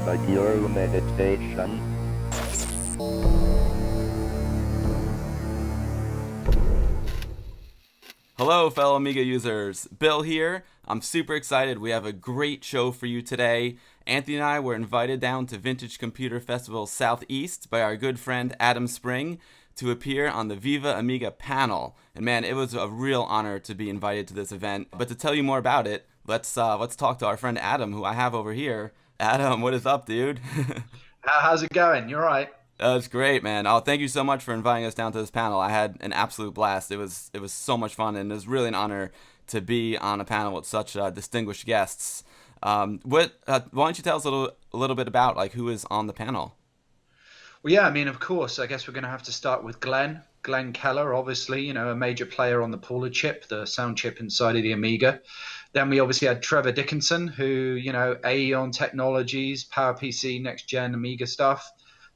But your meditation. Hello, fellow Amiga users. Bill here. I'm super excited. We have a great show for you today. Anthony and I were invited down to Vintage Computer Festival Southeast by our good friend Adam Spring to appear on the Viva Amiga panel. And man, it was a real honor to be invited to this event. But to tell you more about it, let's talk to our friend Adam, who I have over here. Adam, what is up, dude? How's it going? You all right? That's great, man. Oh, thank you so much for inviting us down to this panel. I had an absolute blast. It was so much fun, and it was really an honor to be on a panel with such distinguished guests. Why don't you tell us a little bit about like who is on the panel? Well, yeah, I mean, of course, I guess we're going to have to start with Glenn Keller, obviously, a major player on the Paula chip, the sound chip inside of the Amiga. Then we obviously had Trevor Dickinson, who, A-EON Technologies, PowerPC, Next Gen, Amiga stuff.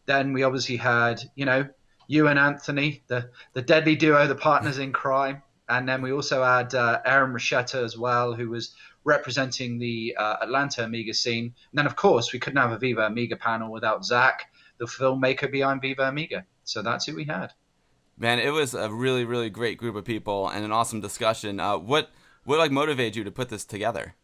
Then we obviously had, you and Anthony, the deadly duo, the partners in crime. And then we also had Aaron Ruchetta as well, who was representing the Atlanta Amiga scene. And then, of course, we couldn't have a Viva Amiga panel without Zach, the filmmaker behind Viva Amiga. So that's who we had. Man, it was a really, really great group of people and an awesome discussion. What motivated you to put this together?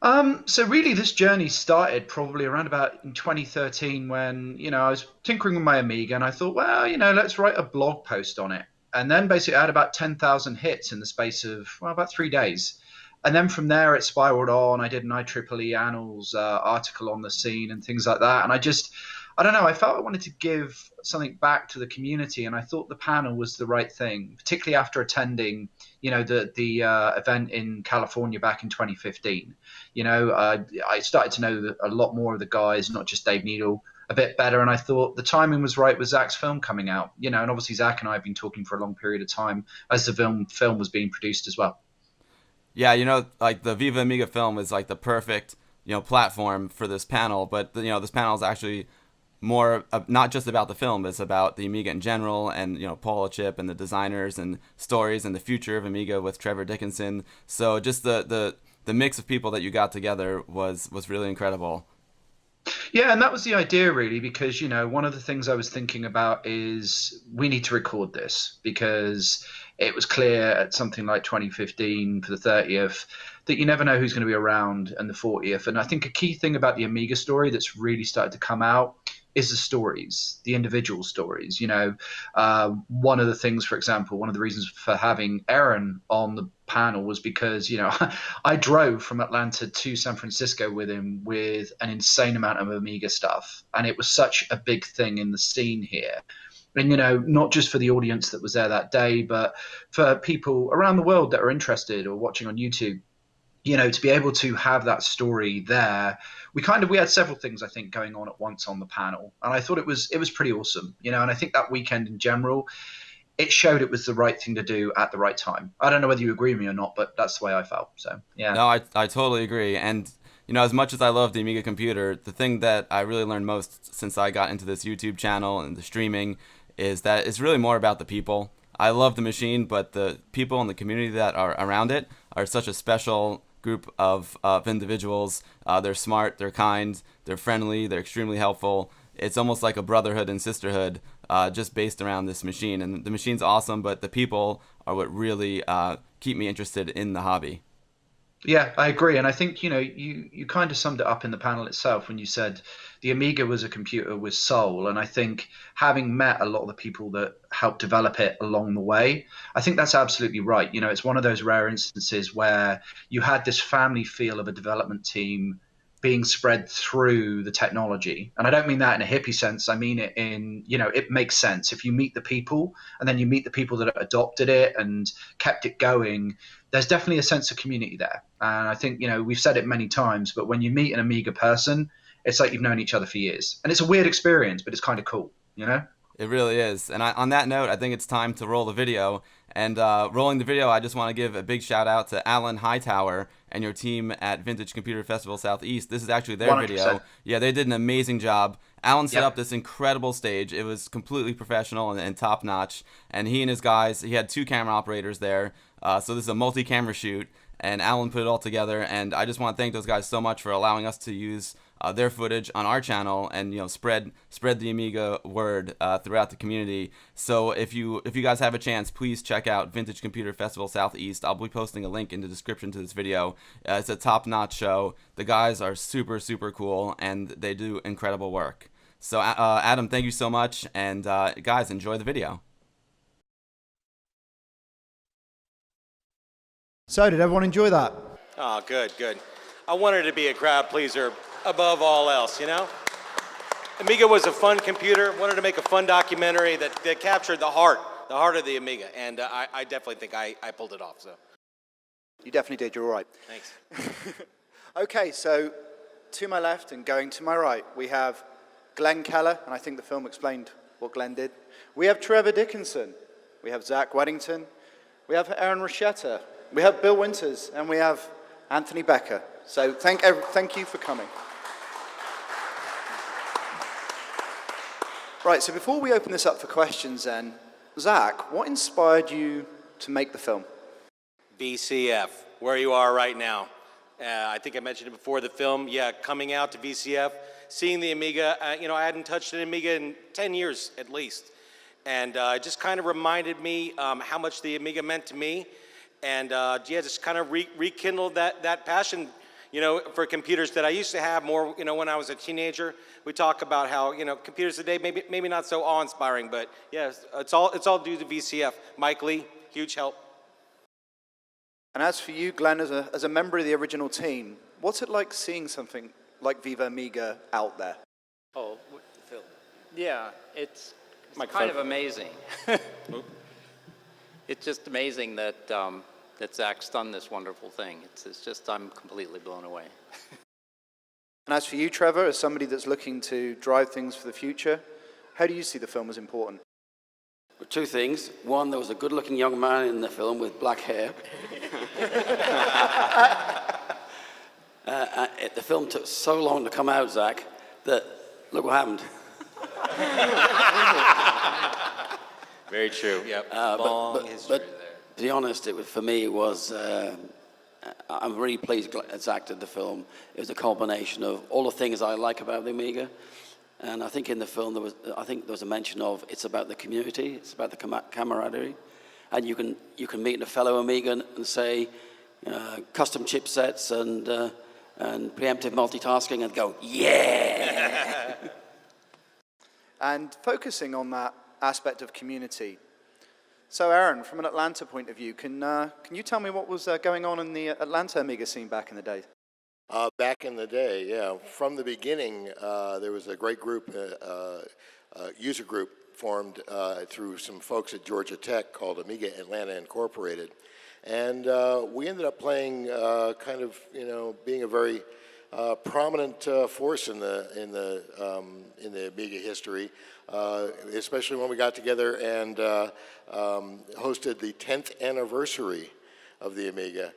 So really this journey started probably around about in 2013 when, I was tinkering with my Amiga and I thought, well, let's write a blog post on it. And then basically I had about 10,000 hits in the space of, about 3 days. And then from there it spiraled on. I did an IEEE Annals article on the scene and things like that. And I don't know, I felt I wanted to give something back to the community, and I thought the panel was the right thing, particularly after attending, the event in California back in 2015. I started to know a lot more of the guys, not just Dave Needle, a bit better, and I thought the timing was right with Zach's film coming out. And obviously Zach and I have been talking for a long period of time as the film was being produced as well. Yeah, like the Viva Amiga film is like the perfect, platform for this panel, but this panel is actually more not just about the film, it's about the Amiga in general and Paula chip and the designers and stories and the future of Amiga with Trevor Dickinson. So just the mix of people that you got together was really incredible. Yeah, and that was the idea really, because one of the things I was thinking about is we need to record this, because it was clear at something like 2015 for the 30th that you never know who's going to be around, and the 40th. And I think a key thing about the Amiga story that's really started to come out is the stories, the individual stories. One of the things, for example, one of the reasons for having Aaron on the panel was because, I drove from Atlanta to San Francisco with him with an insane amount of Amiga stuff. And it was such a big thing in the scene here. And, not just for the audience that was there that day, but for people around the world that are interested or watching on YouTube. To be able to have that story there, we had several things I think going on at once on the panel, and I thought it was pretty awesome, and I think that weekend in general, it showed it was the right thing to do at the right time. I don't know whether you agree with me or not, but that's the way I felt. So yeah. No, I totally agree, and as much as I love the Amiga computer, the thing that I really learned most since I got into this YouTube channel and the streaming is that it's really more about the people. I love the machine, but the people in the community that are around it are such a special group of individuals. They're smart, they're kind, they're friendly, they're extremely helpful. It's almost like a brotherhood and sisterhood just based around this machine. And the machine's awesome, but the people are what really keep me interested in the hobby. Yeah, I agree. And I think, you kind of summed it up in the panel itself when you said the Amiga was a computer with soul. And I think having met a lot of the people that helped develop it along the way, I think that's absolutely right. It's one of those rare instances where you had this family feel of a development team being spread through the technology. And I don't mean that in a hippie sense. I mean it in, it makes sense. If you meet the people and then you meet the people that adopted it and kept it going, there's definitely a sense of community there. And I think, we've said it many times, but when you meet an Amiga person, it's like you've known each other for years. And it's a weird experience, but it's kind of cool, It really is. And on that note, I think it's time to roll the video. And rolling the video, I just want to give a big shout out to Alan Hightower and your team at Vintage Computer Festival Southeast. This is actually their 100%. video. Yeah, they did an amazing job. Alan set up this incredible stage. It was completely professional and top-notch. And he and his guys, he had 2 camera operators there. So this is a multi-camera shoot. and Alan put it all together. And I just want to thank those guys so much for allowing us to use their footage on our channel, and spread the Amiga word throughout the community. So if you guys have a chance, please check out Vintage Computer Festival Southeast. I'll be posting a link in the description to this video. It's a top-notch show. The guys are super cool, and they do incredible work. So Adam, thank you so much, and guys, enjoy the video. So did everyone enjoy that? Oh, good. I wanted to be a crowd pleaser above all else, you know? Amiga was a fun computer, wanted to make a fun documentary that captured the heart of the Amiga, and I definitely think I pulled it off, so. You definitely did, you're all right. Thanks. Okay, so to my left and going to my right, we have Glenn Keller, and I think the film explained what Glenn did. We have Trevor Dickinson. We have Zach Weddington. We have Aaron Ruchetta. We have Bill Winters, and we have Anthony Becker. So thank you for coming. Right, so before we open this up for questions then, Zach, what inspired you to make the film? VCF, where you are right now. I think I mentioned it before the film, coming out to VCF, seeing the Amiga, I hadn't touched an Amiga in 10 years at least. And it just kind of reminded me how much the Amiga meant to me. And just kind of rekindled that passion, for computers that I used to have more, when I was a teenager. We talk about how, computers today maybe not so awe-inspiring, but yeah, it's all due to VCF. Mike Lee, huge help. And as for you, Glenn, as a member of the original team, what's it like seeing something like Viva Amiga out there? Oh, Phil. Yeah, it's kind of amazing. It's just amazing that that Zach's done this wonderful thing. It's just, I'm completely blown away. And as for you, Trevor, as somebody that's looking to drive things for the future, how do you see the film as important? Two things. One, there was a good-looking young man in the film with black hair. The film took so long to come out, Zach, that look what happened. Very true. Yep. Long history there. To be honest, for me, it was. I'm really pleased Zach did the film. It was a combination of all the things I like about the Amiga, and I think in the film there was a mention of it's about the community, it's about the camaraderie, and you can meet a fellow Amiga and say custom chipsets and preemptive multitasking and go yeah. And focusing on that aspect of community. So Aaron, from an Atlanta point of view, can you tell me what was going on in the Atlanta Amiga scene back in the day? Back in the day, yeah. From the beginning, there was a great group, user group formed through some folks at Georgia Tech called Amiga Atlanta Incorporated. And we ended up playing being a very prominent force in the Amiga history, especially when we got together and hosted the 10th anniversary of the Amiga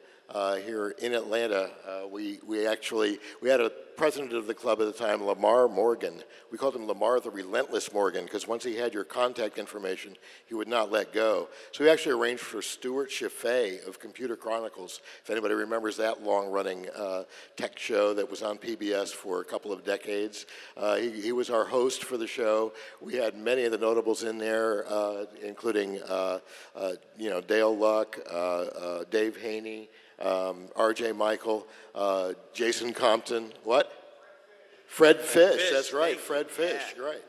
here in Atlanta. We had a president of the club at the time, Lamar Morgan. We called him Lamar the Relentless Morgan because once he had your contact information, he would not let go. So we actually arranged for Stuart Chaffee of Computer Chronicles, if anybody remembers that long-running tech show that was on PBS for a couple of decades. He was our host for the show. We had many of the notables in there, including Dale Luck, Dave Haney, R.J. Michael, Jason Compton, what? Fred Fish, that's right, Fred Fish, right.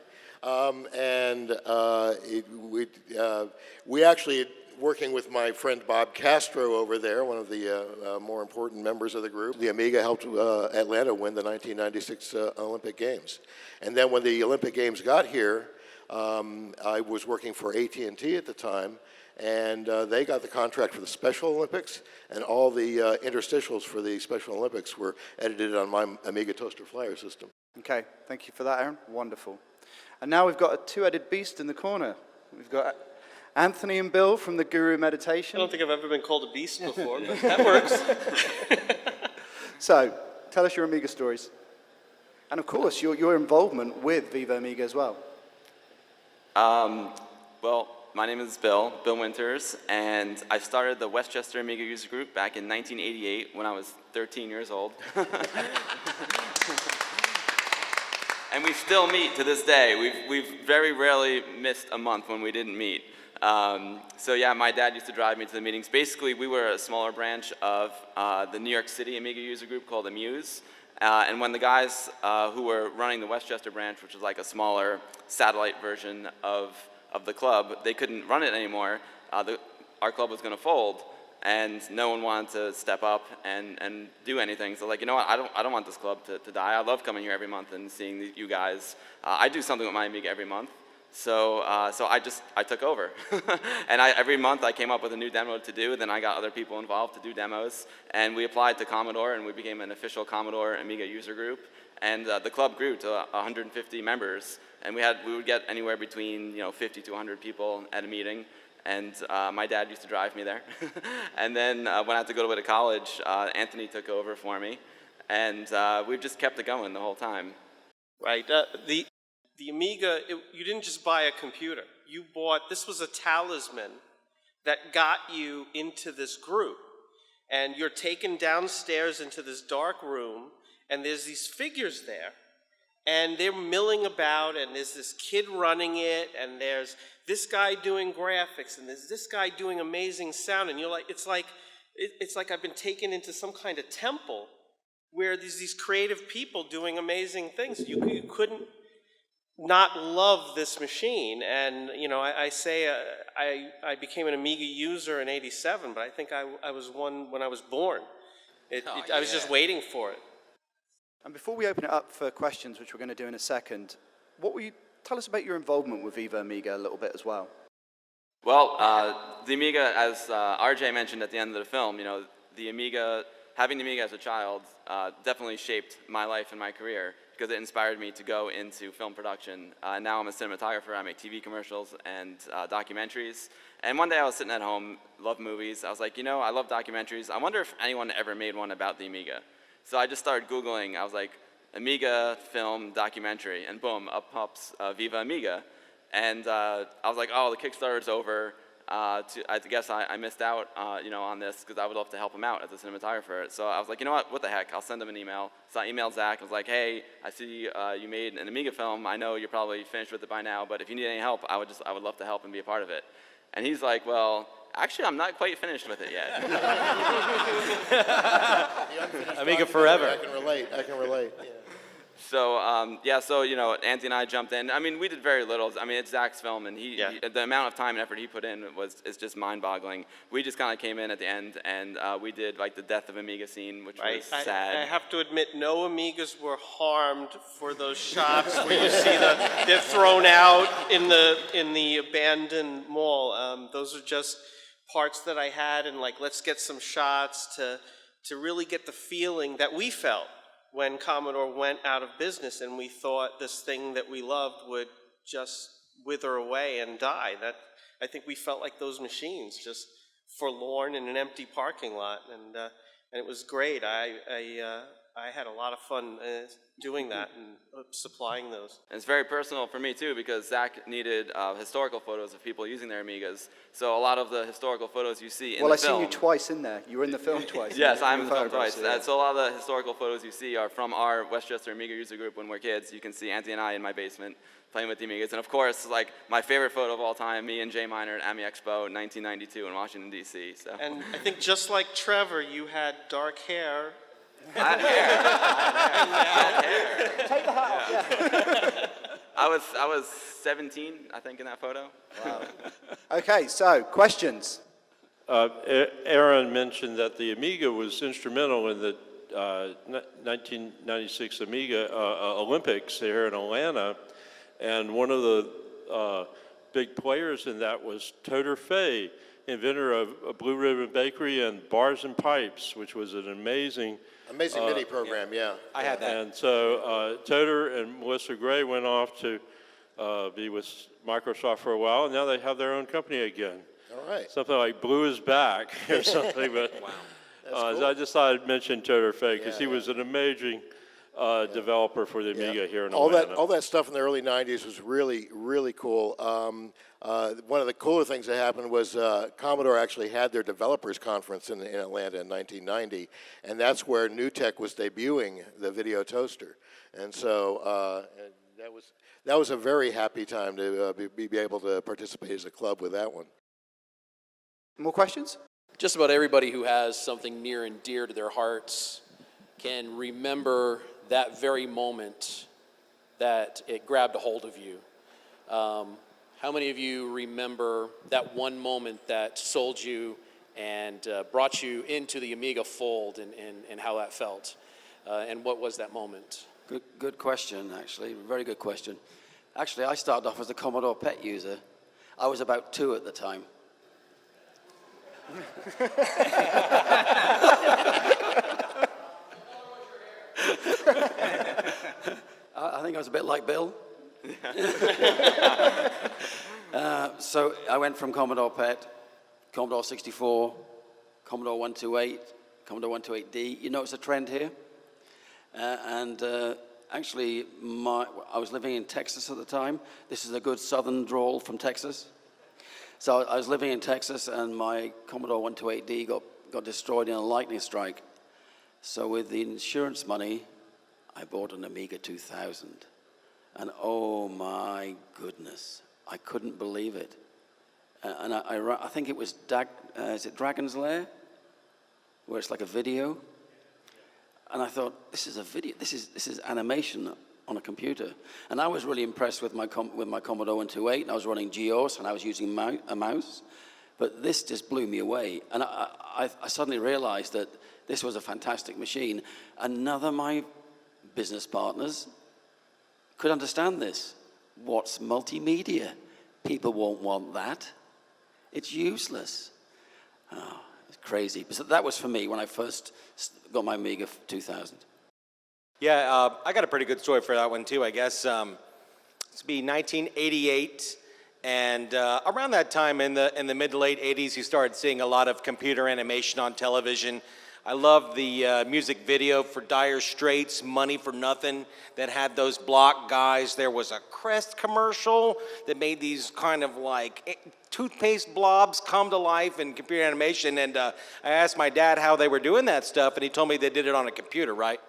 We actually, working with my friend Bob Castro over there, one of the more important members of the group, the Amiga helped Atlanta win the 1996 Olympic Games. And then when the Olympic Games got here, I was working for AT&T at the time, and they got the contract for the Special Olympics, and all the interstitials for the Special Olympics were edited on my Amiga Toaster Flyer system. Okay, thank you for that, Aaron. Wonderful. And now we've got a two-headed beast in the corner. We've got Anthony and Bill from the Guru Meditation. I don't think I've ever been called a beast before, but that works. So, tell us your Amiga stories. And of course, your involvement with Viva Amiga as well. Well, my name is Bill Winters, and I started the Westchester Amiga User Group back in 1988 when I was 13 years old. And we still meet to this day. We've very rarely missed a month when we didn't meet. So yeah, my dad used to drive me to the meetings. Basically, we were a smaller branch of the New York City Amiga User Group called Amuse. And when the guys who were running the Westchester branch, which was like a smaller satellite version of the club, they couldn't run it anymore, our club was going to fold. And no one wanted to step up and do anything. So like, you know what, I don't want this club to die. I love coming here every month and seeing you guys. I do something with my Amiga every month. So I took over. And every month I came up with a new demo to do, then I got other people involved to do demos. And we applied to Commodore, and we became an official Commodore Amiga user group. And the club grew to 150 members. And we would get anywhere between 50 to 100 people at a meeting. And my dad used to drive me there. And then when I had to go away to college, Anthony took over for me. And we've just kept it going the whole time. Right. The Amiga, you didn't just buy a computer. You bought, this was a talisman that got you into this group. And you're taken downstairs into this dark room, and there's these figures there. And they're milling about, and there's this kid running it, and there's this guy doing graphics, and there's this guy doing amazing sound, and you're like, it's like I've been taken into some kind of temple where there's these creative people doing amazing things. You couldn't not love this machine. And I say I became an Amiga user in '87, but I think I was one when I was born. I was just waiting for it. And before we open it up for questions, which we're going to do in a second, what will you tell us about your involvement with Viva Amiga a little bit as well? Well, the Amiga, as RJ mentioned at the end of the film, the Amiga, having the Amiga as a child definitely shaped my life and my career because it inspired me to go into film production. Now I'm a cinematographer. I make TV commercials and documentaries. And one day I was sitting at home, love movies. I was like, I love documentaries. I wonder if anyone ever made one about the Amiga. So I just started Googling. I was like, Amiga film documentary, and boom, up pops Viva Amiga. And I was like, oh, the Kickstarter's over. I guess I missed out on this because I would love to help him out as a cinematographer. So I was like, you know what the heck, I'll send him an email. So I emailed Zach. I was like, hey, I see you made an Amiga film. I know you're probably finished with it by now, but if you need any help, I would love to help and be a part of it. And he's like, well, actually, I'm not quite finished with it yet. Amiga forever. I can relate. Yeah. So, Anthony and I jumped in. I mean, we did very little. I mean, it's Zach's film, and the amount of time and effort he put in is just mind-boggling. We just kind of came in at the end, and we did, like, the Death of Amiga scene, which was sad. I have to admit, no Amigas were harmed for those shots where you see they're thrown out in the abandoned mall. Those are just parts that I had, and, like, let's get some shots to really get the feeling that we felt when Commodore went out of business and we thought this thing that we loved would just wither away and die. I think we felt like those machines, just forlorn in an empty parking lot, and it was great. I had a lot of fun doing that and supplying those. And it's very personal for me too because Zach needed historical photos of people using their Amigas. So a lot of the historical photos you see in the film. Well, I've seen you twice in there. You were in the film twice. Yes, I'm in the film twice. So a lot of the historical photos you see are from our Westchester Amiga User Group when we're kids. You can see Anthony and I in my basement playing with the Amigas. And of course, like my favorite photo of all time, me and Jay Miner at AMI Expo 1992 in Washington, D.C. So. And I think just like Trevor, you had dark hair. I had hair. Take the hat off. I was 17, I think, in that photo. Wow. Okay, so questions. Aaron mentioned that the Amiga was instrumental in the 1996 Amiga Olympics here in Atlanta, and one of the big players in that was Toter Fay, inventor of a Blue Ribbon Bakery and Bars and Pipes, which was an amazing MIDI program, yeah. I had that. And so Toter and Melissa Gray went off to be with Microsoft for a while, and now they have their own company again. All right. Something like Blue is Back or something. But Wow. Cool. I just thought I'd mention Toter Fay because he was an amazing developer for the Amiga here in all Atlanta. all that stuff in the early '90s was really, really cool. One of the cooler things that happened was Commodore actually had their developers conference in Atlanta in 1990, and that's where NewTek was debuting the video toaster, and so that was a very happy time to be able to participate as a club with that one. More questions? Just about everybody who has something near and dear to their hearts can remember that very moment that it grabbed a hold of you. How many of you remember that one moment that sold you and brought you into the Amiga fold and how that felt? And what was that moment? Good question, actually. Very good question. Actually, I started off as a Commodore PET user. I was about 2 at the time. I think I was a bit like Bill. So I went from Commodore PET, Commodore 64, Commodore 128, Commodore 128D. You notice a trend here? Actually, I was living in Texas at the time. This is a good southern drawl from Texas. So I was living in Texas, and my Commodore 128D got destroyed in a lightning strike. So with the insurance money, I bought an Amiga 2000. And oh my goodness, I couldn't believe it. And I think it was, is it Dragon's Lair? Where it's like a video. And I thought, this is a video, this is animation on a computer. And I was really impressed with my Commodore 128, and I was running GEOS, and I was using a mouse. But this just blew me away. And I suddenly realized that this was a fantastic machine. And none of my business partners could understand this. What's multimedia? People won't want that. It's useless. Oh, it's crazy. So that was for me when I first got my Amiga 2000. Yeah, I got a pretty good story for that one too, I guess. It's be 1988, and around that time in the mid to late 80s, you started seeing a lot of computer animation on television. I loved the music video for Dire Straits, Money for Nothing, that had those block guys. There was a Crest commercial that made these kind of like toothpaste blobs come to life in computer animation, and I asked my dad how they were doing that stuff, and he told me they did it on a computer, right?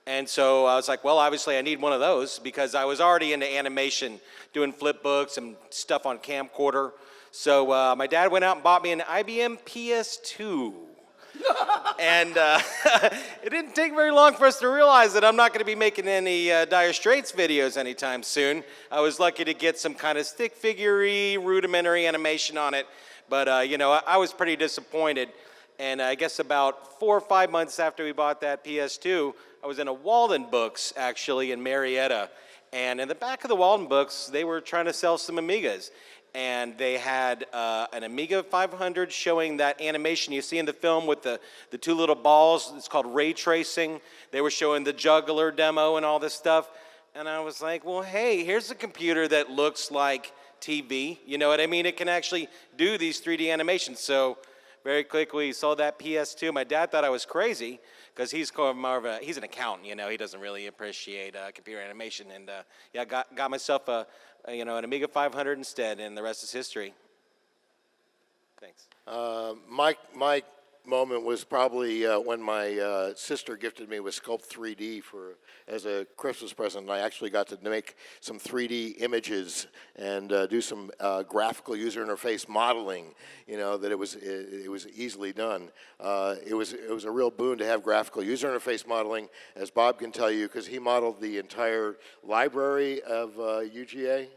And so I was like, well, obviously I need one of those because I was already into animation, doing flip books and stuff on camcorder. So my dad went out and bought me an IBM PS2. And it didn't take very long for us to realize that I'm not going to be making any Dire Straits videos anytime soon. I was lucky to get some kind of stick figure-y, rudimentary animation on it. But, you know, I was pretty disappointed. And I guess about 4 or 5 months after we bought that PS2, I was in a Walden Books, actually, in Marietta. And in the back of the Walden Books, they were trying to sell some Amigas. And they had an Amiga 500 showing that animation you see in the film with the 2 little balls. It's called ray tracing. They were showing the juggler demo and all this stuff. And I was like, well, hey, here's a computer that looks like TV. You know what I mean? It can actually do these 3D animations. So very quickly saw that PS2. My dad thought I was crazy because he's an accountant, you know. He doesn't really appreciate computer animation. And yeah, got myself an Amiga 500 instead, and the rest is history. Thanks. My moment was probably when my sister gifted me with Sculpt 3D as a Christmas present, and I actually got to make some 3D images and do some graphical user interface modeling. You know, that it was easily done. It was a real boon to have graphical user interface modeling, as Bob can tell you, because he modeled the entire library of UGA.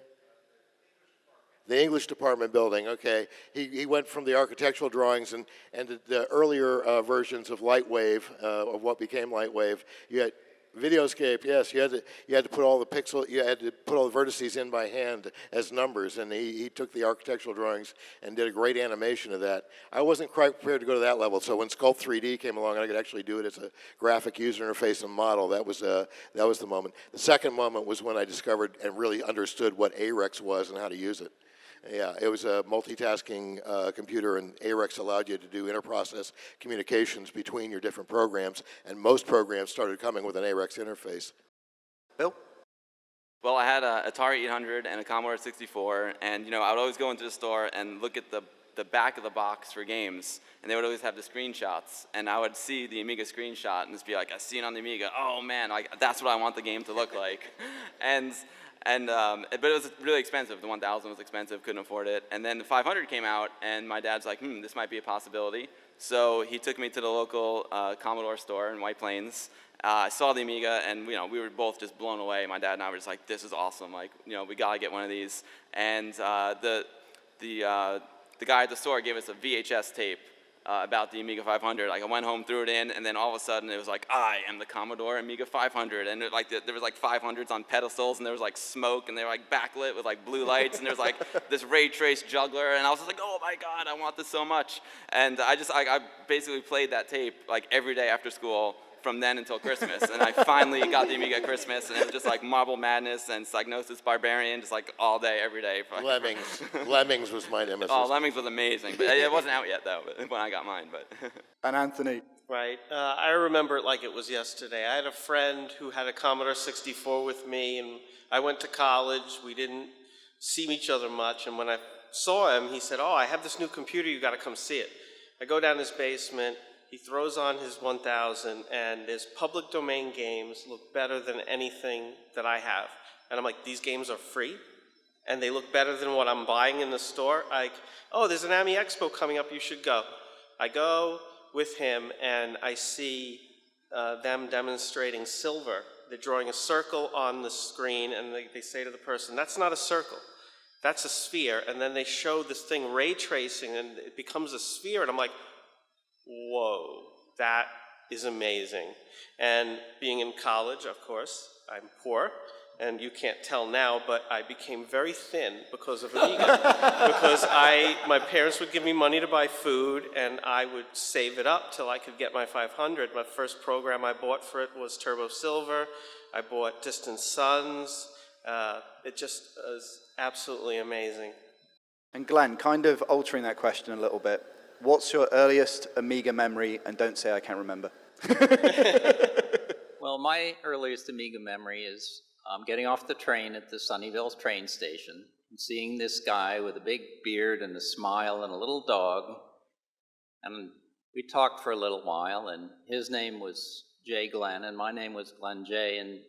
The English department building, okay. He went from the architectural drawings and the earlier versions of Lightwave, of what became Lightwave. You had Videoscape, yes. You had to put all the you had to put all the vertices in by hand as numbers, and he took the architectural drawings and did a great animation of that. I wasn't quite prepared to go to that level, so when Sculpt 3D came along, and I could actually do it as a graphic user interface and model. That was the moment. The second moment was when I discovered and really understood what AREX was and how to use it. Yeah, it was a multitasking computer, and AREX allowed you to do inter-process communications between your different programs, and most programs started coming with an AREX interface. Bill? Well, I had a Atari 800 and a Commodore 64, and I would always go into the store and look at the back of the box for games, and they would always have the screenshots, and I would see the Amiga screenshot and just be like, I see it on the Amiga, oh man, that's what I want the game to look like. But it was really expensive. The 1000 was expensive, couldn't afford it. And then the 500 came out, and my dad's like, this might be a possibility. So he took me to the local Commodore store in White Plains. I saw the Amiga, and we were both just blown away. My dad and I were just like, this is awesome. Like, we gotta get one of these. And the guy at the store gave us a VHS tape about the Amiga 500. Like, I went home, threw it in, and then all of a sudden it was like, I am the Commodore Amiga 500. And there was like 500s on pedestals, and there was like smoke, and they were like backlit with like blue lights, and there was like this ray trace juggler, and I was just like, oh my God, I want this so much. And I basically played that tape like every day after school from then until Christmas, and I finally got the Amiga at Christmas, and it was just like Marble Madness and Psygnosis Barbarian, just like all day, every day. Lemmings. Lemmings was my nemesis. Oh, Lemmings was amazing, but it wasn't out yet though when I got mine. But And Anthony? Right. I remember it like it was yesterday. I had a friend who had a Commodore 64 with me, and I went to college. We didn't see each other much, and when I saw him, he said, oh, I have this new computer, you got to come see it. I go down his basement. He throws on his 1000, and his public domain games look better than anything that I have. And I'm like, these games are free, and they look better than what I'm buying in the store. Oh, there's an AMI Expo coming up, you should go. I go with him, and I see them demonstrating silver. They're drawing a circle on the screen, and they say to the person, that's not a circle, that's a sphere. And then they show this thing ray tracing, and it becomes a sphere, and I'm like, whoa, that is amazing. And being in college, of course, I'm poor, and you can't tell now, but I became very thin because of Amiga. Because my parents would give me money to buy food, and I would save it up till I could get my 500. My first program I bought for it was Turbo Silver. I bought Distant Suns. It just was absolutely amazing. And Glenn, kind of altering that question a little bit, what's your earliest Amiga memory, and don't say I can't remember? Well, my earliest Amiga memory is getting off the train at the Sunnyvale train station and seeing this guy with a big beard and a smile and a little dog. And we talked for a little while, and his name was Jay Glenn, and my name was Glenn Jay, and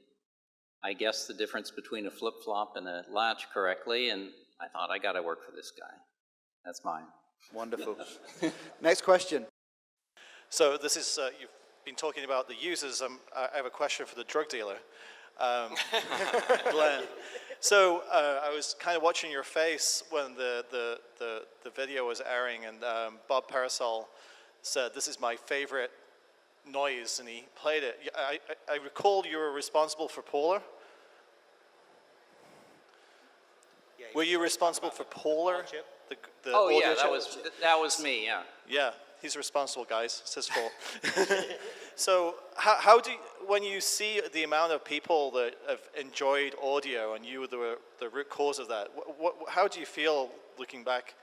I guessed the difference between a flip-flop and a latch correctly, and I thought, I gotta work for this guy. That's mine. Wonderful. Next question. So this is, you've been talking about the users. I have a question for the drug dealer, Glenn. So I was kind of watching your face when the video was airing, and Bob Parasol said, this is my favorite noise, and he played it. I recall you were responsible for Paula. Yeah, were you responsible for Paula? The Oh audio yeah, chip? that was me, yeah. Yeah, he's responsible, guys. It's his fault. So how do you, when you see the amount of people that have enjoyed audio and you were the root cause of that, how do you feel looking back?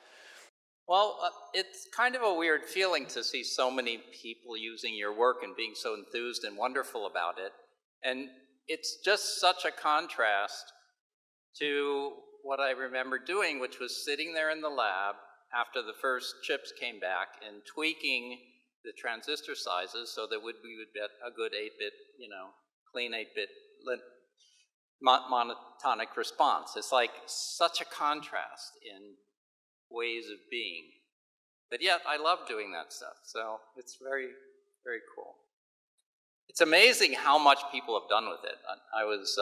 Well, it's kind of a weird feeling to see so many people using your work and being so enthused and wonderful about it. And it's just such a contrast to what I remember doing, which was sitting there in the lab after the first chips came back and tweaking the transistor sizes so that we would get a good 8-bit, clean 8-bit monotonic response. It's like such a contrast in ways of being. But yet, I love doing that stuff, so it's very, very cool. It's amazing how much people have done with it. I was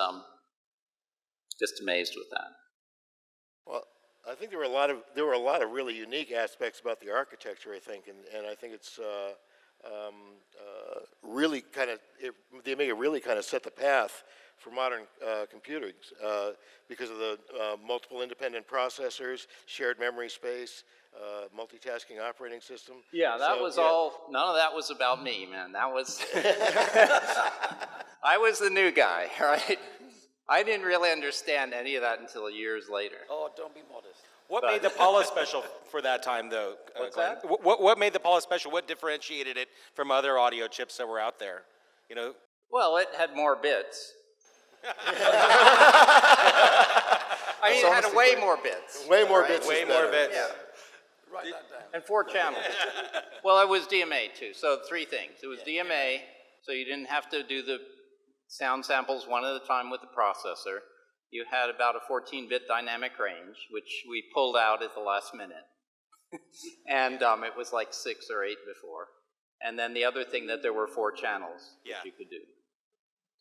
just amazed with that. Well, I think there were a lot of really unique aspects about the architecture, I think, and I think it's really kind of, the Amiga really kind of set the path for modern computing because of the multiple independent processors, shared memory space, multitasking operating system. Yeah, that was all, none of that was about me, man. That was, I was the new guy, right? I didn't really understand any of that until years later. Oh, don't be modest. What made the Paula special for that time, though? What's Glenn? that? What made the Paula special? What differentiated it from other audio chips that were out there? You know. Well, it had more bits. I mean, it had way more bits. Way more right? bits. Way is more better. bits. Yeah. Write that down. And 4 channels. Well, it was DMA too. So 3 things. It was DMA, so you didn't have to do the sound samples one at a time with the processor. You had about a 14-bit dynamic range, which we pulled out at the last minute. And it was like 6 or 8 before. And then the other thing that there were 4 channels that you could do.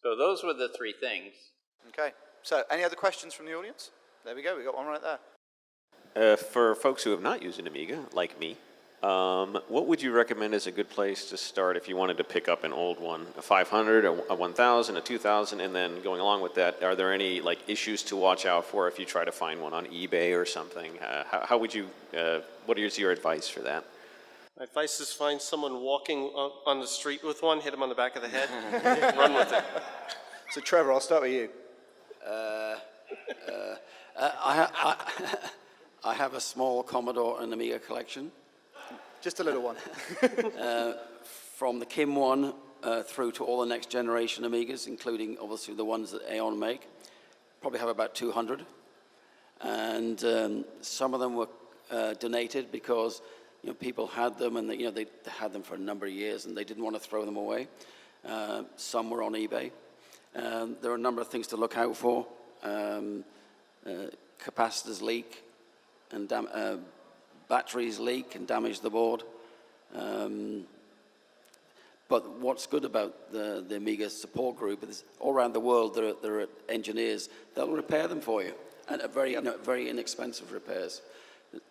So those were the 3 things. Okay. So any other questions from the audience? There we go. We got one right there. For folks who have not used an Amiga, like me, what would you recommend as a good place to start if you wanted to pick up an old one? A 500, a 1000, a 2000, and then going along with that, are there any like issues to watch out for if you try to find one on eBay or something? How would you, what is your advice for that? My advice is find someone walking on the street with one, hit him on the back of the head, run with it. So Trevor, I'll start with you. I have a small Commodore and Amiga collection. Just a little one. From the Kim one through to all the next generation Amigas, including obviously the ones that A-EON make. Probably have about 200. And some of them were donated because people had them and they had them for a number of years and they didn't want to throw them away. Some were on eBay. There are a number of things to look out for. Capacitors leak and batteries leak and damage the board. But what's good about the Amiga support group is all around the world there are engineers that will repair them for you, and very inexpensive repairs.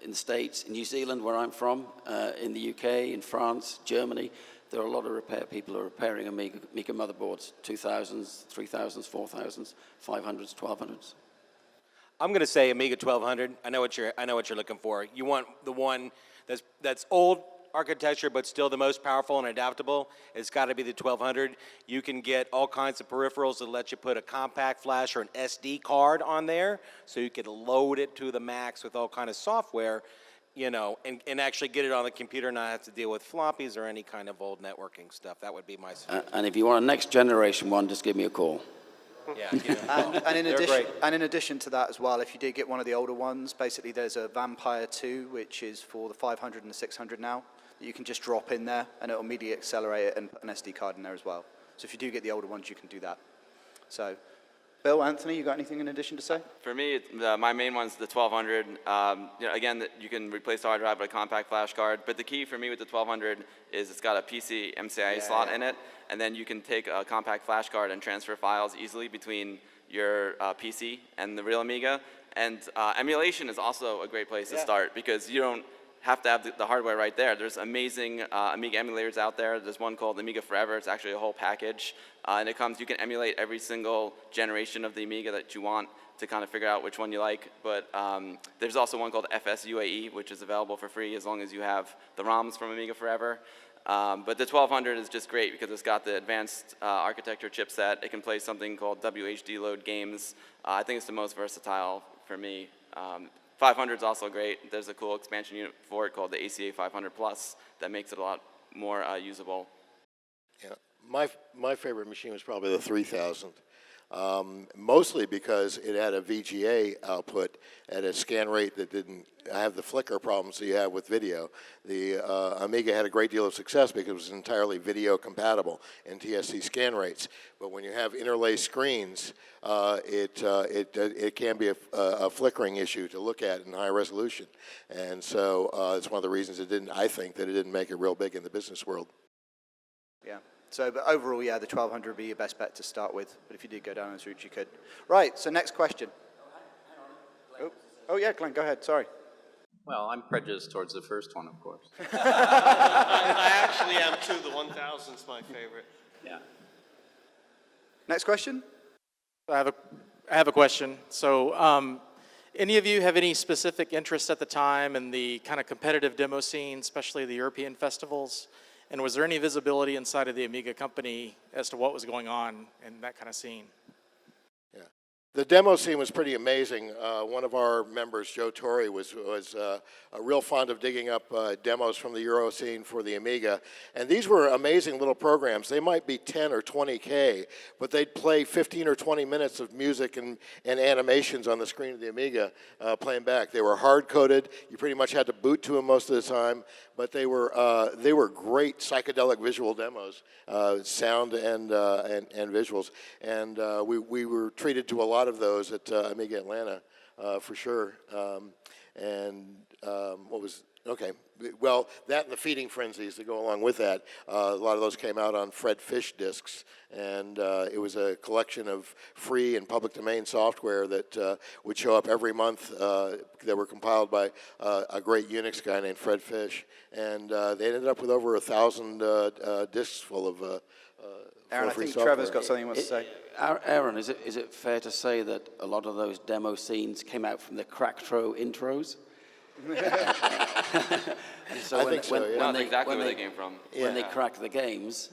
In the States, in New Zealand, where I'm from, in the UK, in France, Germany, there are a lot of repair people who are repairing Amiga motherboards, 2000s, 3000s, 4000s, 500s, 1200s. I'm going to say Amiga 1200. I know what you're looking for. You want the one that's old architecture, but still the most powerful and adaptable. It's got to be the 1200. You can get all kinds of peripherals that let you put a compact flash or an SD card on there, so you can load it to the max with all kind of software, and actually get it on the computer, not have to deal with floppies or any kind of old networking stuff. That would be my suggestion. And if you want a next generation one, just give me a call. Yeah, and in addition to that as well, if you did get one of the older ones, basically there's a Vampire 2, which is for the 500 and the 600 now, that you can just drop in there, and it'll immediately accelerate it and put an SD card in there as well. So if you do get the older ones, you can do that. So, Bill, Anthony, you got anything in addition to say? For me, my main one's the 1200. Again, you can replace the hard drive with a compact flash card, but the key for me with the 1200 is it's got a PC MCIA slot in it, and then you can take a compact flash card and transfer files easily between your PC and the real Amiga. And emulation is also a great place to start because you don't have to have the hardware right there. There's amazing Amiga emulators out there. There's one called Amiga Forever. It's actually a whole package. And you can emulate every single generation of the Amiga that you want to kind of figure out which one you like. But there's also one called FSUAE, which is available for free as long as you have the ROMs from Amiga Forever. But the 1200 is just great because it's got the advanced architecture chipset. It can play something called WHD load games. I think it's the most versatile for me. 500 is also great. There's a cool expansion unit for it called the ACA 500 Plus that makes it a lot more usable. Yeah, my favorite machine was probably the 3000. Mostly because it had a VGA output at a scan rate that didn't have the flicker problems that you have with video. The Amiga had a great deal of success because it was entirely video compatible NTSC scan rates. But when you have interlaced screens, it can be a flickering issue to look at in high resolution. And so it's one of the reasons I think that it didn't make it real big in the business world. Yeah. So, but overall, yeah, the 1200 would be your best bet to start with. But if you did go down this route, you could. Right, so next question. Oh yeah, Glenn, go ahead, sorry. Well, I'm prejudiced towards the first one, of course. I actually am too. The 1000's my favorite. Yeah. Next question? I have a question. So, any of you have any specific interest at the time in the kind of competitive demo scene, especially the European festivals? And was there any visibility inside of the Amiga company as to what was going on in that kind of scene? Yeah. The demo scene was pretty amazing. One of our members, Joe Torrey, was real fond of digging up demos from the Euro scene for the Amiga. And these were amazing little programs. They might be 10 or 20K, but they'd play 15 or 20 minutes of music and animations on the screen of the Amiga playing back. They were hard-coded. You pretty much had to boot to them most of the time, but they were great psychedelic visual demos, sound and visuals. And we were treated to a lot of those at Amiga Atlanta, for sure. What was, okay, well, that and the feeding frenzies that go along with that, a lot of those came out on Fred Fish discs, and it was a collection of free and public domain software that would show up every month that were compiled by a great Unix guy named Fred Fish, and they ended up with over 1,000 discs full of Aaron, I think Trevor's got something he wants to say. Aaron, is it fair to say that a lot of those demo scenes came out from the Cracktro intros? So I think so, yeah. That's exactly where they came from. When they cracked the games,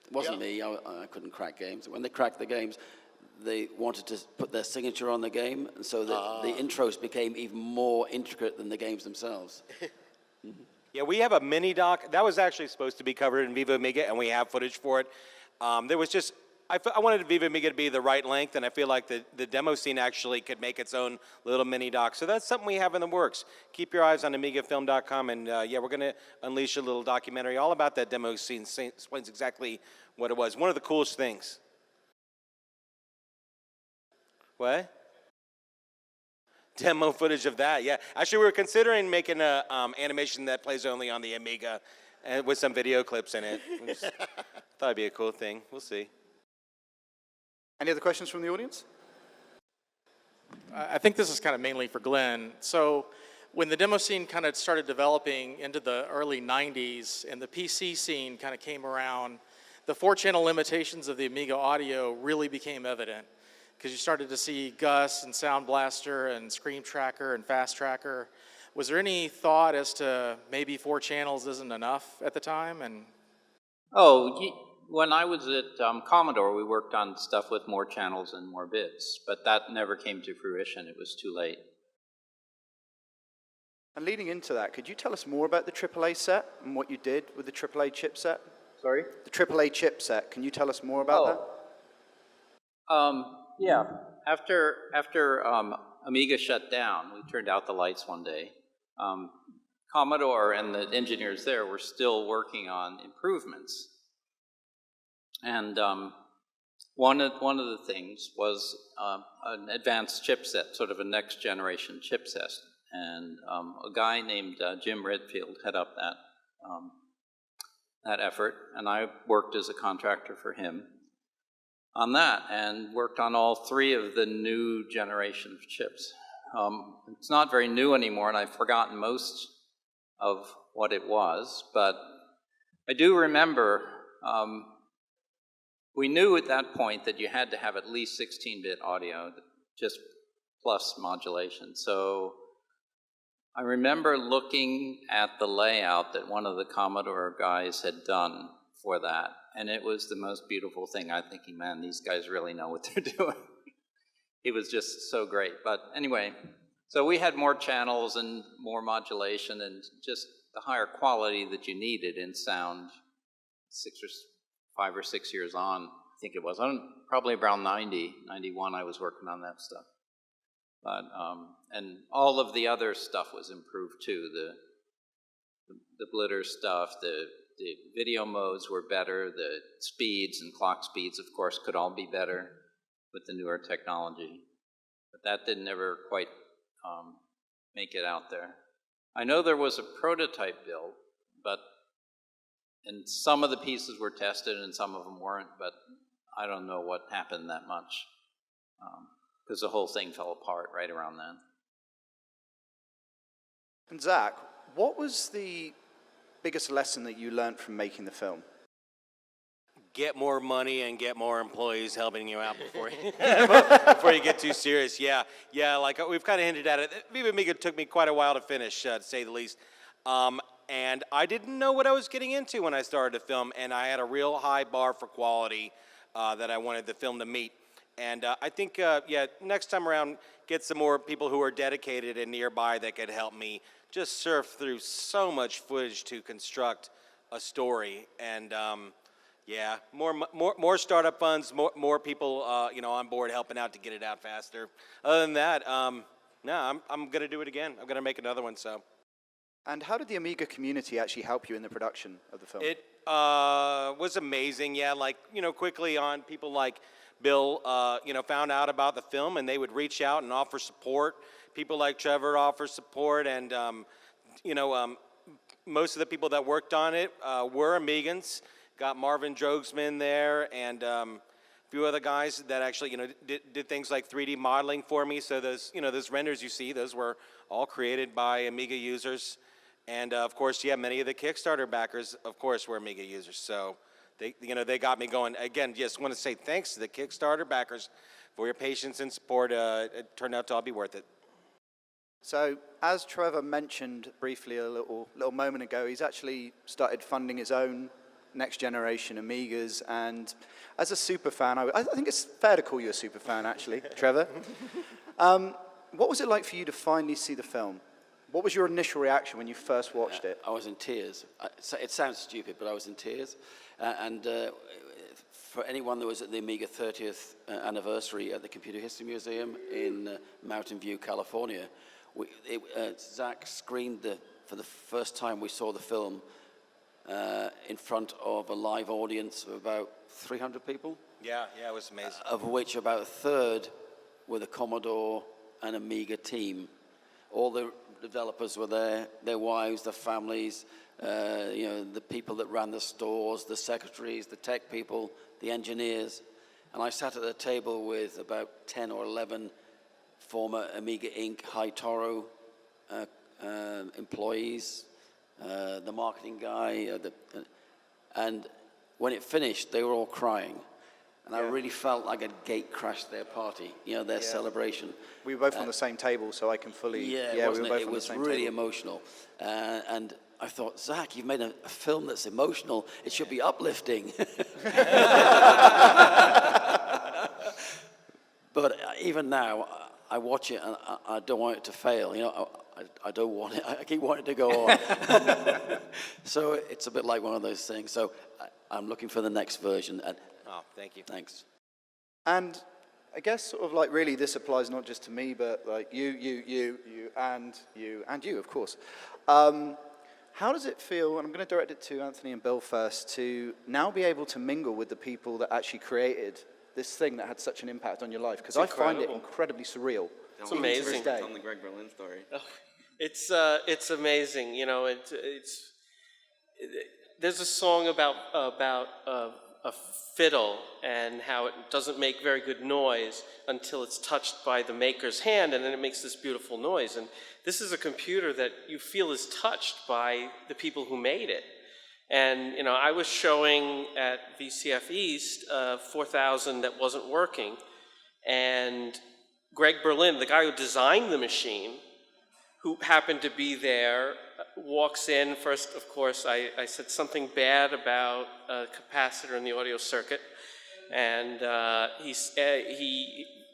it wasn't me, I couldn't crack games. When they cracked the games, they wanted to put their signature on the game, and so the intros became even more intricate than the games themselves. Yeah, we have a mini doc. That was actually supposed to be covered in Viva Amiga, and we have footage for it. There was just, I wanted Viva Amiga to be the right length, and I feel like the demo scene actually could make its own little mini doc. So that's something we have in the works. Keep your eyes on AmigaFilm.com, and yeah, we're going to unleash a little documentary all about that demo scene. Explains exactly what it was. One of the coolest things. What? Demo footage of that, yeah. Actually, we were considering making an animation that plays only on the Amiga, and with some video clips in it. Thought it'd be a cool thing. We'll see. Any other questions from the audience? I think this is kind of mainly for Glenn. So when the demo scene kind of started developing into the early 90s and the PC scene kind of came around, the 4-channel limitations of the Amiga audio really became evident, because you started to see Gus and Sound Blaster and Scream Tracker and Fast Tracker. Was there any thought as to maybe 4 channels isn't enough at the time? And when I was at Commodore, we worked on stuff with more channels and more bits, but that never came to fruition. It was too late. And leading into that, could you tell us more about the AAA set and what you did with the AAA chipset? Sorry? The AAA chipset. Can you tell us more about that? Yeah. After Amiga shut down, we turned out the lights one day. Commodore and the engineers there were still working on improvements. And one of the things was an advanced chipset, sort of a next generation chipset. And a guy named Jim Redfield head up that effort, and I worked as a contractor for him on that, and worked on all 3 of the new generation of chips. It's not very new anymore, and I've forgotten most of what it was, but I do remember we knew at that point that you had to have at least 16-bit audio, just plus modulation. So I remember looking at the layout that one of the Commodore guys had done for that, and it was the most beautiful thing. I'm thinking, man, these guys really know what they're doing. It was just so great. But anyway, so we had more channels and more modulation and just the higher quality that you needed in sound 5 or 6 years on, I think it was. Probably around 91, I was working on that stuff. But, and all of the other stuff was improved too. The blitter stuff, the video modes were better, the speeds and clock speeds, of course, could all be better with the newer technology. But that didn't ever quite make it out there. I know there was a prototype built, and some of the pieces were tested and some of them weren't, but I don't know what happened that much, because the whole thing fell apart right around then. And Zach, what was the biggest lesson that you learned from making the film? Get more money and get more employees helping you out before you get too serious. Yeah, like we've kind of hinted at it. Viva Amiga took me quite a while to finish, to say the least. And I didn't know what I was getting into when I started to film, and I had a real high bar for quality that I wanted the film to meet. And I think, yeah, next time around, get some more people who are dedicated and nearby that could help me just surf through so much footage to construct a story. And yeah, more startup funds, more people, you know, on board helping out to get it out faster. Other than that, no, I'm gonna do it again. I'm gonna make another one. So. And how did the Amiga community actually help you in the production of the film? It was amazing. Yeah, like, you know, quickly on, people like Bill, you know, found out about the film and they would reach out and offer support. People like Trevor offer support, and you know, most of the people that worked on it were Amigans. Got Marvin Drogsman there, and a few other guys that actually, you know, did things like 3D modeling for me. So those, you know, those renders you see, those were all created by Amiga users. And of course, yeah, many of the Kickstarter backers, of course, were Amiga users. So they, you know, they got me going. Again, just want to say thanks to the Kickstarter backers for your patience and support. It turned out to all be worth it. So, as Trevor mentioned briefly a little moment ago, he's actually started funding his own next generation Amigas. And as a super fan, I think it's fair to call you a super fan, actually, Trevor. What was it like for you to finally see the film? What was your initial reaction when you first watched it? I was in tears. It sounds stupid, but I was in tears. For anyone that was at the Amiga 30th anniversary at the Computer History Museum in Mountain View, California, Zach screened for the first time we saw the film in front of a live audience of about 300 people. Yeah, it was amazing. Of which about a third were the Commodore and Amiga team. All the developers were there, their wives, their families, you know, the people that ran the stores, the secretaries, the tech people, the engineers. And I sat at a table with about 10 or 11 former Amiga Inc. High Toro employees, the marketing guy, and when it finished, they were all crying. And I really felt like I'd gate crashed their party, you know, their celebration. We were both on the same table, so I can fully... Yeah, it was really emotional. And I thought, Zach, you've made a film that's emotional. It should be uplifting. But even now, I watch it and I don't want it to fail. You know, I don't want it. I keep wanting it to go on. So it's a bit like one of those things. So I'm looking for the next version. Oh, thank you. Thanks. And I guess sort of like really this applies not just to me, but like you, and you, of course. How does it feel, and I'm going to direct it to Anthony and Bill first, to now be able to mingle with the people that actually created this thing that had such an impact on your life? Because I find it incredibly surreal. It's amazing. Tell them the Greg Berlin story. Oh, it's amazing. You know, there's a song about a fiddle and how it doesn't make very good noise until it's touched by the maker's hand, and then it makes this beautiful noise. And this is a computer that you feel is touched by the people who made it. And, you know, I was showing at VCF East 4000 that wasn't working, and Greg Berlin, the guy who designed the machine, who happened to be there, walks in. First, of course, I said something bad about a capacitor in the audio circuit, and he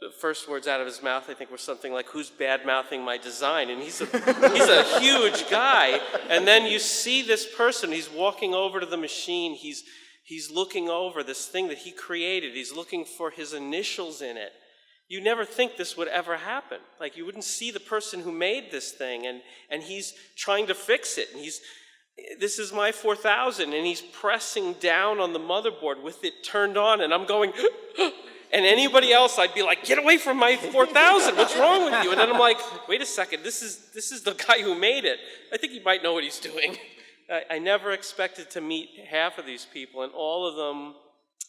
the first words out of his mouth, I think, were something like, "Who's bad-mouthing my design?" And he's a huge guy. And then you see this person, he's walking over to the machine, he's looking over this thing that he created, he's looking for his initials in it. You never think this would ever happen. Like, you wouldn't see the person who made this thing, and he's trying to fix it, and this is my 4000, and he's pressing down on the motherboard with it turned on, and I'm going, and anybody else, I'd be like, get away from my 4000, what's wrong with you? And then I'm like, wait a second, this is the guy who made it. I think he might know what he's doing. I never expected to meet half of these people, and all of them,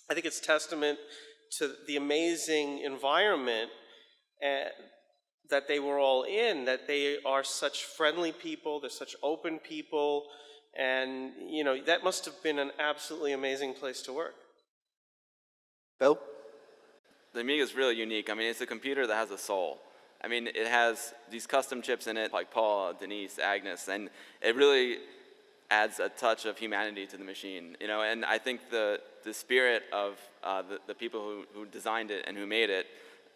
I think it's testament to the amazing environment that they were all in, that they are such friendly people, they're such open people, and, you know, that must have been an absolutely amazing place to work. Bill? The Amiga is really unique. I mean, it's a computer that has a soul. I mean, it has these custom chips in it, like Paula, Denise, Agnes, and it really adds a touch of humanity to the machine, you know. And I think the spirit of the people who designed it and who made it,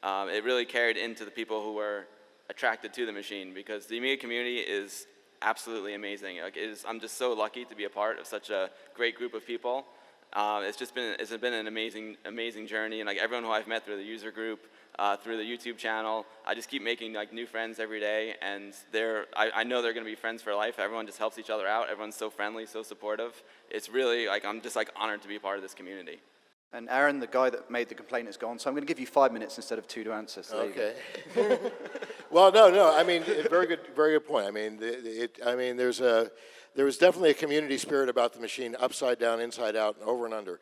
it really carried into the people who were attracted to the machine, because the Amiga community is absolutely amazing. Like, I'm just so lucky to be a part of such a great group of people. It's been an amazing journey, and like everyone who I've met through the user group, through the YouTube channel, I just keep making like new friends every day, and I know they're going to be friends for life. Everyone just helps each other out. Everyone's so friendly, so supportive. It's really like, I'm just like honored to be a part of this community. And Aaron, the guy that made the complaint, is gone, so I'm going to give you 5 minutes instead of 2 to answer. So okay. Well, no. I mean, very good point. I mean, there was definitely a community spirit about the machine, upside down, inside out, and over and under.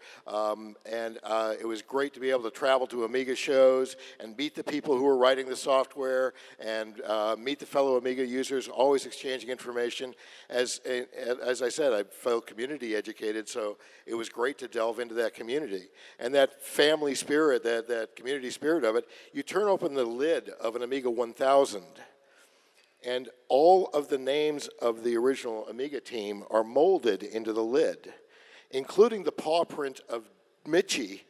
It was great to be able to travel to Amiga shows and meet the people who were writing the software and meet the fellow Amiga users, always exchanging information. As I said, I felt community educated, so it was great to delve into that community. And that family spirit, that community spirit of it, you turn open the lid of an Amiga 1000, and all of the names of the original Amiga team are molded into the lid, including the paw print of Mitchie,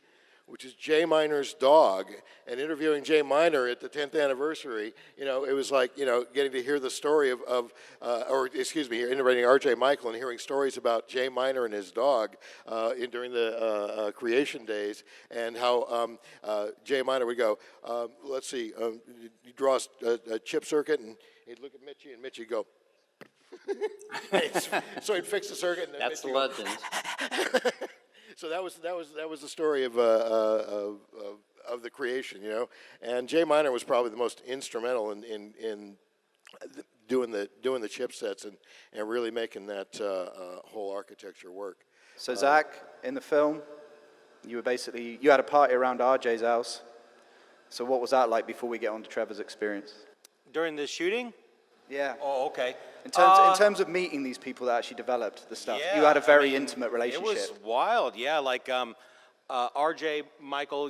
which is Jay Miner's dog. And interviewing Jay Miner at the 10th anniversary, you know, it was like, you know, getting to hear the story interviewing R.J. Michael and hearing stories about Jay Miner and his dog during the creation days, and how Jay Miner would go, let's see, you draw a chip circuit, and he'd look at Mitchie, and Mitchie'd go, so he'd fix the circuit. And that's the legend. So that was the story of the creation, you know. And Jay Miner was probably the most instrumental in doing the chipsets and really making that whole architecture work. So Zach, in the film, you had a party around RJ's house. So what was that like before we get on to Trevor's experience? During the shooting? Yeah. Oh, okay. In terms of meeting these people that actually developed the stuff, you had a very intimate relationship. It was wild, yeah. Like R.J. Michael,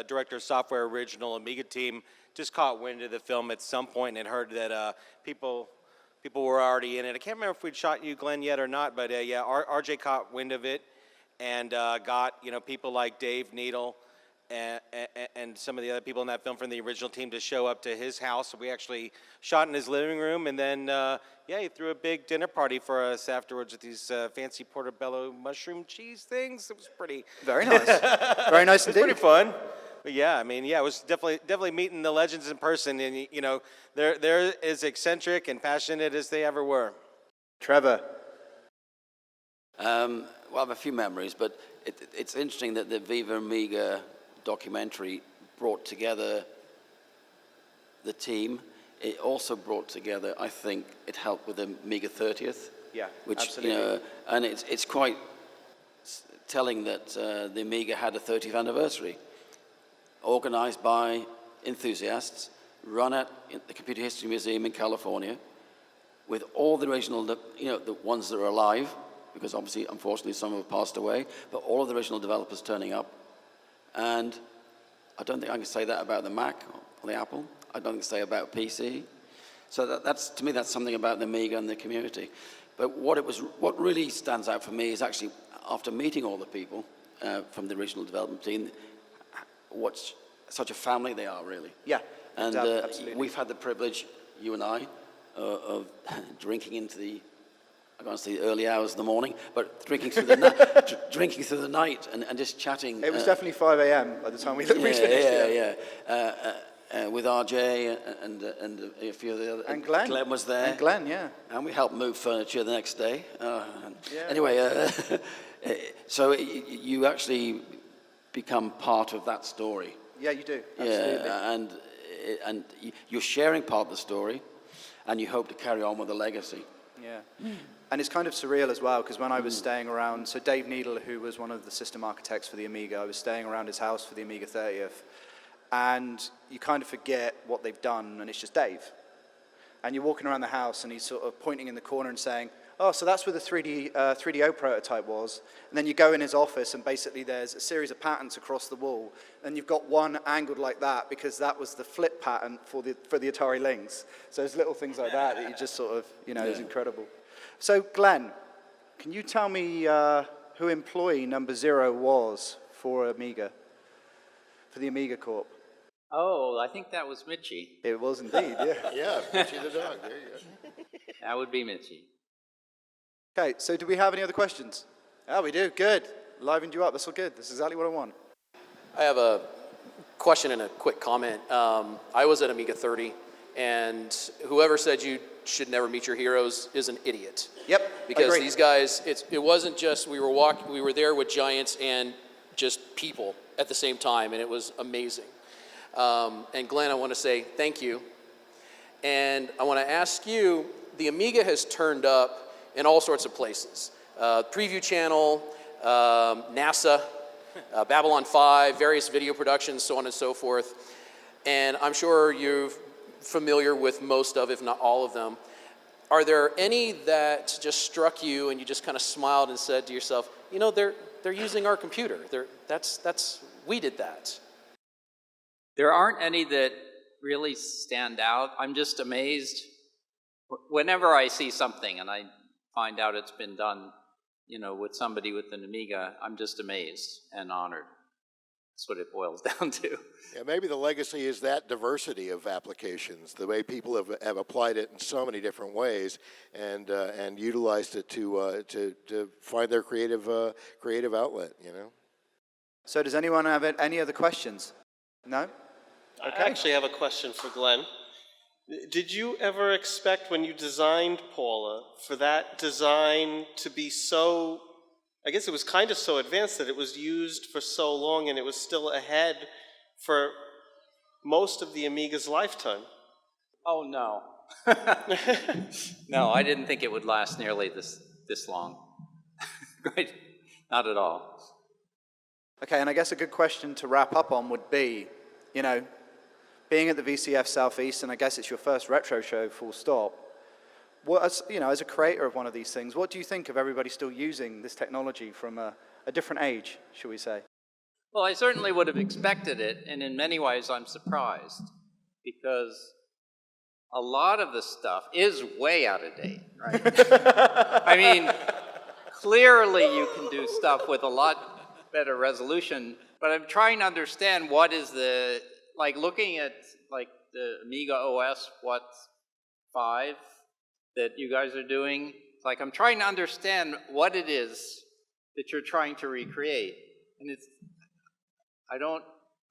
director of software, original Amiga team, just caught wind of the film at some point and heard that people were already in it. I can't remember if we'd shot you, Glenn, yet or not, but R.J. caught wind of it and got people like Dave Needle and some of the other people in that film from the original team to show up to his house. We actually shot in his living room, and then he threw a big dinner party for us afterwards with these fancy portobello mushroom cheese things. It was pretty very nice. Very nice indeed. It was pretty fun. But it was definitely meeting the legends in person, and they're as eccentric and passionate as they ever were. Trevor. Well, I have a few memories, but it's interesting that the Viva Amiga documentary brought together the team. It also brought together, I think, it helped with the Amiga 30th. Yeah, which, absolutely. And it's quite telling that the Amiga had a 30th anniversary, organized by enthusiasts, run at the Computer History Museum in California, with all the original, the ones that are alive, because obviously, unfortunately, some have passed away, but all of the original developers turning up. And I don't think I can say that about the Mac or the Apple. I don't think I can say about PC. So that's to me, that's something about the Amiga and the community. But what really stands out for me is actually, after meeting all the people from the original development team, what such a family they are, really. Yeah, and absolutely. We've had the privilege, you and I, of drinking into the, I'm going to say early hours of the morning, but drinking through the night and just chatting. It was definitely 5 a.m. by the time we finished. With RJ and a few of the other. And Glenn. Glenn was there. And Glenn, yeah. And we helped move furniture the next day. Anyway, so you actually become part of that story. Yeah, you do. Absolutely. Yeah, and you're sharing part of the story, and you hope to carry on with the legacy. Yeah. And it's kind of surreal as well, because when I was staying around, so Dave Needle, who was one of the system architects for the Amiga, I was staying around his house for the Amiga 30th, and you kind of forget what they've done, and it's just Dave. And you're walking around the house, and he's sort of pointing in the corner and saying, oh, so that's where the 3DO prototype was. And then you go in his office, and basically there's a series of patterns across the wall, and you've got one angled like that, because that was the flip pattern for the Atari Lynx. So there's little things like that you just sort of, it's incredible. So, Glenn, can you tell me who employee number 0 was for Amiga, for the Amiga Corp? Oh, I think that was Mitchie. It was indeed, yeah. Yeah, Mitchie the dog, there you go. That would be Mitchie. Okay, so do we have any other questions? Oh, we do, good. Livened you up, that's all good. That's exactly what I want. I have a question and a quick comment. I was at Amiga 30, and whoever said you should never meet your heroes is an idiot. Yep, Because agreed. these guys, it wasn't just we were there with giants and just people at the same time, and it was amazing. And Glenn, I want to say thank you. And I want to ask you, the Amiga has turned up in all sorts of places. Preview Channel, NASA, Babylon 5, various video productions, so on and so forth. And I'm sure you're familiar with most of, if not all of them. Are there any that just struck you and you just kind of smiled and said to yourself, you know, they're using our computer. We did that. There aren't any that really stand out. I'm just amazed. Whenever I see something and I find out it's been done, you know, with somebody with an Amiga, I'm just amazed and honored. That's what it boils down to. Yeah, maybe the legacy is that diversity of applications, the way people have applied it in so many different ways, and utilized it to find their creative outlet. You know. So does anyone have any other questions? No? Okay. I actually have a question for Glenn. Did you ever expect when you designed Paula for that design to be so, I guess it was kind of so advanced that it was used for so long and it was still ahead for most of the Amiga's lifetime? Oh, no. No, I didn't think it would last nearly this long. Right? Not at all. Okay, and I guess a good question to wrap up on would be, you know, being at the VCF Southeast, and I guess it's your first retro show, full stop. You know, as a creator of one of these things, what do you think of everybody still using this technology from a different age, shall we say? Well, I certainly would have expected it, and in many ways I'm surprised, because a lot of the stuff is way out of date, right? I mean, clearly you can do stuff with a lot better resolution, but I'm trying to understand what is the, like looking at like the Amiga OS, 5 that you guys are doing, it's like I'm trying to understand what it is that you're trying to recreate. And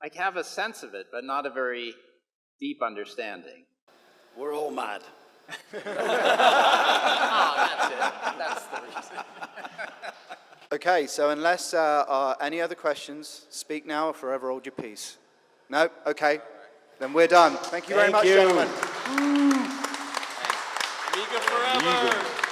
I have a sense of it, but not a very deep understanding. We're all mad. That's it. That's the reason. Okay, so unless any other questions, speak now or forever hold your peace. No? Okay. Then we're done. Thank you very much, gentlemen. Amiga forever!